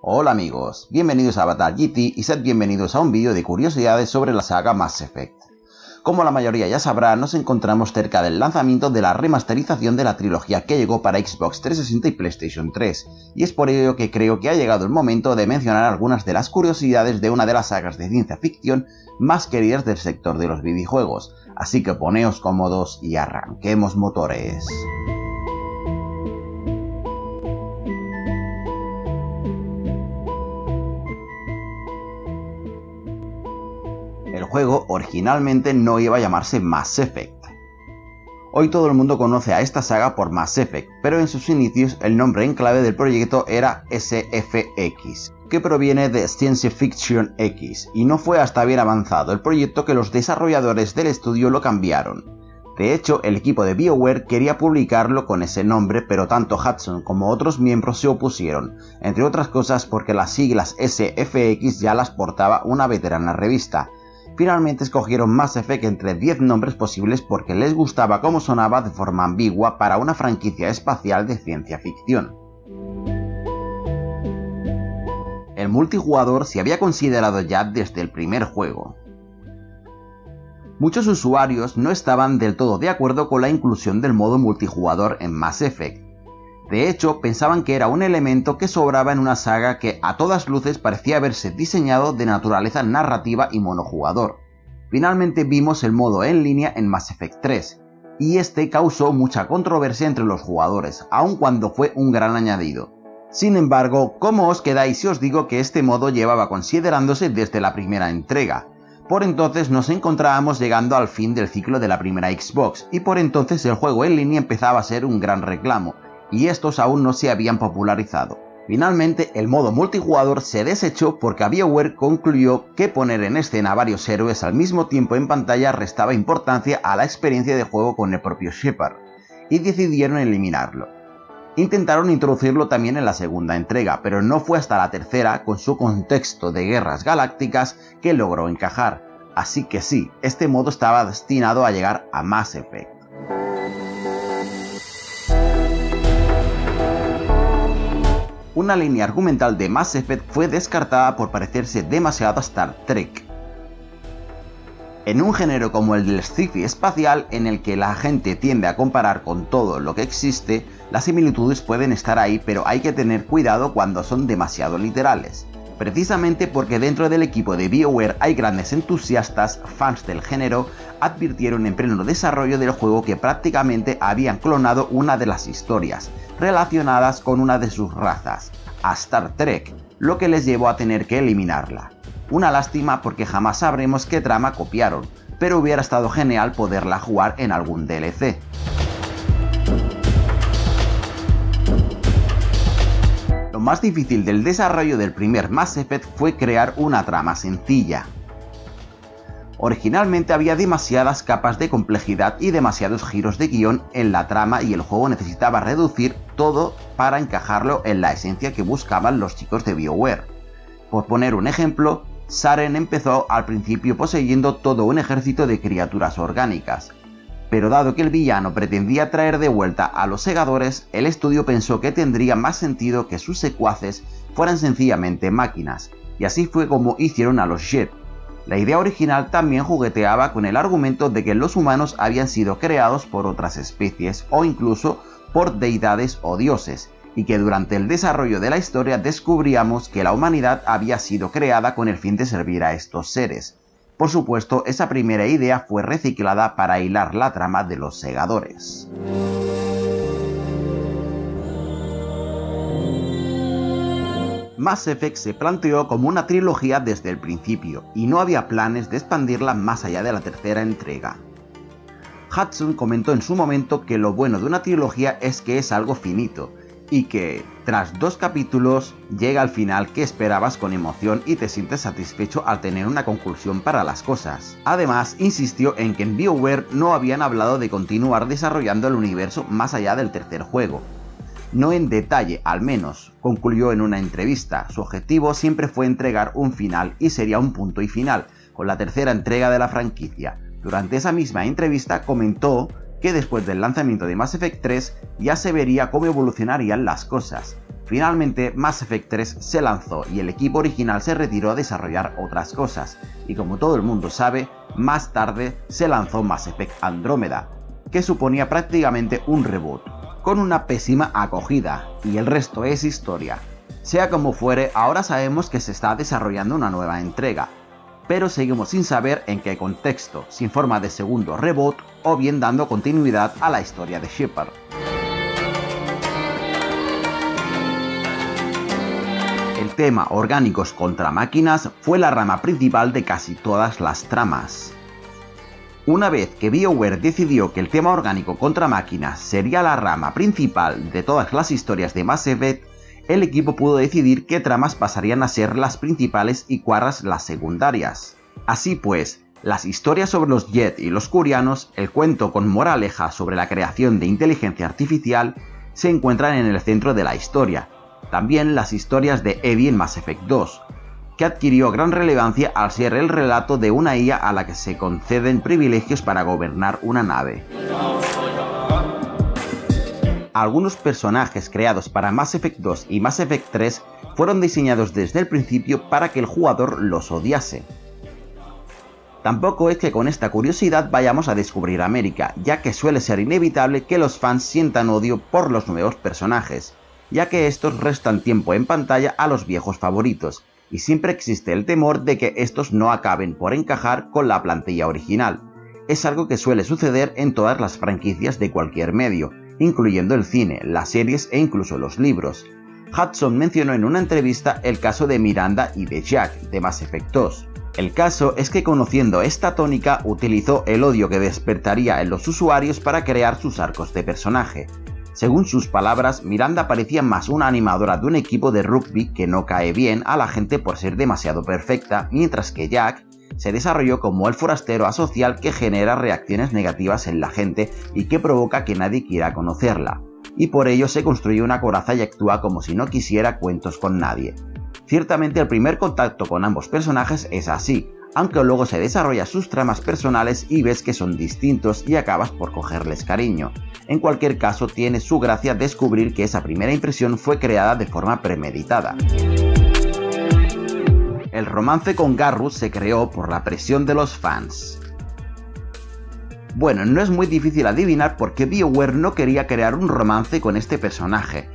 Hola amigos, bienvenidos a Avatar GT y sed bienvenidos a un vídeo de curiosidades sobre la saga Mass Effect. Como la mayoría ya sabrá, nos encontramos cerca del lanzamiento de la remasterización de la trilogía que llegó para Xbox 360 y PlayStation 3, y es por ello que creo que ha llegado el momento de mencionar algunas de las curiosidades de una de las sagas de ciencia ficción más queridas del sector de los videojuegos, así que poneos cómodos y arranquemos motores. El juego originalmente no iba a llamarse Mass Effect. Hoy todo el mundo conoce a esta saga por Mass Effect, pero en sus inicios el nombre en clave del proyecto era SFX, que proviene de Science Fiction X, y no fue hasta bien avanzado el proyecto que los desarrolladores del estudio lo cambiaron. De hecho, el equipo de BioWare quería publicarlo con ese nombre, pero tanto Hudson como otros miembros se opusieron, entre otras cosas porque las siglas SFX ya las portaba una veterana revista. Finalmente escogieron Mass Effect entre 10 nombres posibles porque les gustaba cómo sonaba de forma ambigua para una franquicia espacial de ciencia ficción. El multijugador se había considerado ya desde el primer juego. Muchos usuarios no estaban del todo de acuerdo con la inclusión del modo multijugador en Mass Effect. De hecho, pensaban que era un elemento que sobraba en una saga que a todas luces parecía haberse diseñado de naturaleza narrativa y monojugador. Finalmente vimos el modo en línea en Mass Effect 3, y este causó mucha controversia entre los jugadores, aun cuando fue un gran añadido. Sin embargo, ¿cómo os quedáis si os digo que este modo llevaba considerándose desde la primera entrega? Por entonces nos encontrábamos llegando al fin del ciclo de la primera Xbox, y por entonces el juego en línea empezaba a ser un gran reclamo, y estos aún no se habían popularizado. Finalmente, el modo multijugador se desechó porque BioWare concluyó que poner en escena a varios héroes al mismo tiempo en pantalla restaba importancia a la experiencia de juego con el propio Shepard, y decidieron eliminarlo. Intentaron introducirlo también en la segunda entrega, pero no fue hasta la tercera, con su contexto de guerras galácticas, que logró encajar. Así que sí, este modo estaba destinado a llegar a Mass Effect. Una línea argumental de Mass Effect fue descartada por parecerse demasiado a Star Trek. En un género como el del sci-fi espacial, en el que la gente tiende a comparar con todo lo que existe, las similitudes pueden estar ahí, pero hay que tener cuidado cuando son demasiado literales. Precisamente porque dentro del equipo de BioWare hay grandes entusiastas, fans del género, advirtieron en pleno desarrollo del juego que prácticamente habían clonado una de las historias relacionadas con una de sus razas, a Star Trek, lo que les llevó a tener que eliminarla. Una lástima porque jamás sabremos qué trama copiaron, pero hubiera estado genial poderla jugar en algún DLC. Lo más difícil del desarrollo del primer Mass Effect fue crear una trama sencilla. Originalmente había demasiadas capas de complejidad y demasiados giros de guión en la trama y el juego necesitaba reducir todo para encajarlo en la esencia que buscaban los chicos de BioWare. Por poner un ejemplo, Saren empezó al principio poseyendo todo un ejército de criaturas orgánicas, pero dado que el villano pretendía traer de vuelta a los segadores, el estudio pensó que tendría más sentido que sus secuaces fueran sencillamente máquinas, y así fue como hicieron a los Jet. La idea original también jugueteaba con el argumento de que los humanos habían sido creados por otras especies o incluso por deidades o dioses, y que durante el desarrollo de la historia descubríamos que la humanidad había sido creada con el fin de servir a estos seres. Por supuesto, esa primera idea fue reciclada para hilar la trama de los segadores. Mass Effect se planteó como una trilogía desde el principio, y no había planes de expandirla más allá de la tercera entrega. Hudson comentó en su momento que lo bueno de una trilogía es que es algo finito, y que, tras 2 capítulos, llega al final que esperabas con emoción y te sientes satisfecho al tener una conclusión para las cosas. Además, insistió en que en BioWare no habían hablado de continuar desarrollando el universo más allá del tercer juego. No en detalle, al menos, concluyó en una entrevista. Su objetivo siempre fue entregar un final y sería un punto y final, con la tercera entrega de la franquicia. Durante esa misma entrevista comentó que después del lanzamiento de Mass Effect 3 ya se vería cómo evolucionarían las cosas. Finalmente, Mass Effect 3 se lanzó y el equipo original se retiró a desarrollar otras cosas, y como todo el mundo sabe, más tarde se lanzó Mass Effect Andrómeda, que suponía prácticamente un reboot, con una pésima acogida, y el resto es historia. Sea como fuere, ahora sabemos que se está desarrollando una nueva entrega, pero seguimos sin saber en qué contexto, si en forma de segundo reboot o bien dando continuidad a la historia de Shepard. El tema orgánicos contra máquinas fue la rama principal de casi todas las tramas. Una vez que BioWare decidió que el tema orgánico contra máquinas sería la rama principal de todas las historias de Mass Effect, el equipo pudo decidir qué tramas pasarían a ser las principales y cuáles las secundarias. Así pues, las historias sobre los Jet y los Quarianos, el cuento con moraleja sobre la creación de inteligencia artificial, se encuentran en el centro de la historia. También las historias de Eddie en Mass Effect 2, que adquirió gran relevancia al ser el relato de una IA a la que se conceden privilegios para gobernar una nave. Algunos personajes creados para Mass Effect 2 y Mass Effect 3 fueron diseñados desde el principio para que el jugador los odiase. Tampoco es que con esta curiosidad vayamos a descubrir América, ya que suele ser inevitable que los fans sientan odio por los nuevos personajes, ya que estos restan tiempo en pantalla a los viejos favoritos, y siempre existe el temor de que estos no acaben por encajar con la plantilla original. Es algo que suele suceder en todas las franquicias de cualquier medio, incluyendo el cine, las series e incluso los libros. Hudson mencionó en una entrevista el caso de Miranda y de Jack, de Mass Effect 2. El caso es que conociendo esta tónica utilizó el odio que despertaría en los usuarios para crear sus arcos de personaje. Según sus palabras, Miranda parecía más una animadora de un equipo de rugby que no cae bien a la gente por ser demasiado perfecta, mientras que Jack se desarrolló como el forastero asocial que genera reacciones negativas en la gente y que provoca que nadie quiera conocerla, y por ello se construye una coraza y actúa como si no quisiera cuentos con nadie. Ciertamente el primer contacto con ambos personajes es así, aunque luego se desarrolla sus tramas personales y ves que son distintos y acabas por cogerles cariño. En cualquier caso, tiene su gracia descubrir que esa primera impresión fue creada de forma premeditada. El romance con Garrus se creó por la presión de los fans. Bueno, no es muy difícil adivinar por qué BioWare no quería crear un romance con este personaje.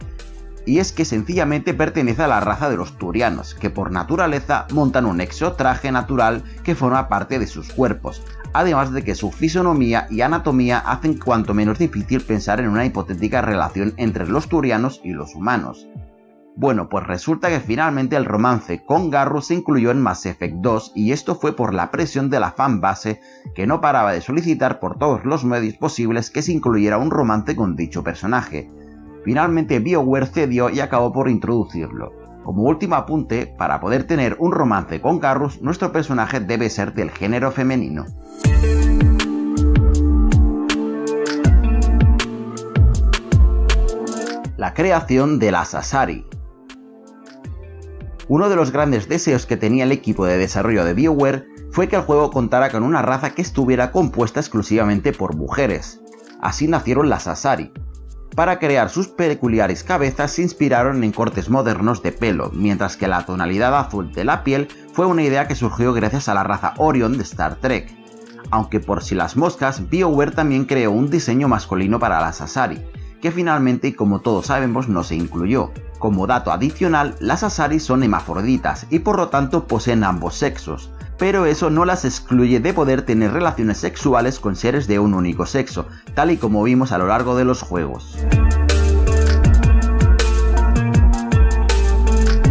Y es que sencillamente pertenece a la raza de los Turianos, que por naturaleza montan un exotraje natural que forma parte de sus cuerpos, además de que su fisonomía y anatomía hacen cuanto menos difícil pensar en una hipotética relación entre los Turianos y los humanos. Bueno, pues resulta que finalmente el romance con Garrus se incluyó en Mass Effect 2 y esto fue por la presión de la fanbase que no paraba de solicitar por todos los medios posibles que se incluyera un romance con dicho personaje. Finalmente BioWare cedió y acabó por introducirlo. Como último apunte, para poder tener un romance con Garrus, nuestro personaje debe ser del género femenino. La creación de las Asari. Uno de los grandes deseos que tenía el equipo de desarrollo de BioWare fue que el juego contara con una raza que estuviera compuesta exclusivamente por mujeres. Así nacieron las Asari. Para crear sus peculiares cabezas se inspiraron en cortes modernos de pelo, mientras que la tonalidad azul de la piel fue una idea que surgió gracias a la raza Orion de Star Trek. Aunque por si las moscas, BioWare también creó un diseño masculino para las Asari, que finalmente, y como todos sabemos, no se incluyó. Como dato adicional, las Asari son hermafroditas y por lo tanto poseen ambos sexos, pero eso no las excluye de poder tener relaciones sexuales con seres de un único sexo, tal y como vimos a lo largo de los juegos.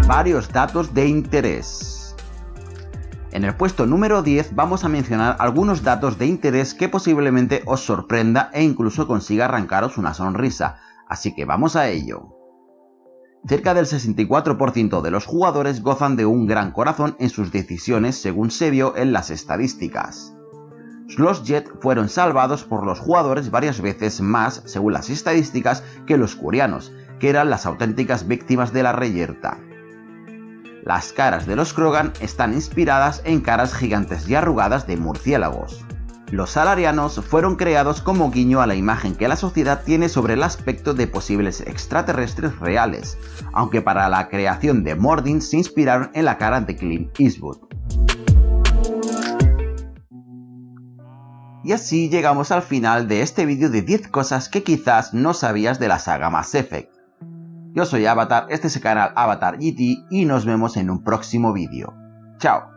Varios datos de interés. En el puesto número 10 vamos a mencionar algunos datos de interés que posiblemente os sorprenda e incluso consiga arrancaros una sonrisa, así que vamos a ello. Cerca del 64% de los jugadores gozan de un gran corazón en sus decisiones según se vio en las estadísticas. Los Jet fueron salvados por los jugadores varias veces más según las estadísticas que los Quarianos, que eran las auténticas víctimas de la reyerta. Las caras de los Krogan están inspiradas en caras gigantes y arrugadas de murciélagos. Los Salarianos fueron creados como guiño a la imagen que la sociedad tiene sobre el aspecto de posibles extraterrestres reales, aunque para la creación de Mordin se inspiraron en la cara de Clint Eastwood. Y así llegamos al final de este vídeo de 10 cosas que quizás no sabías de la saga Mass Effect. Yo soy Avatar, este es el canal Avatar GT y nos vemos en un próximo vídeo. ¡Chao!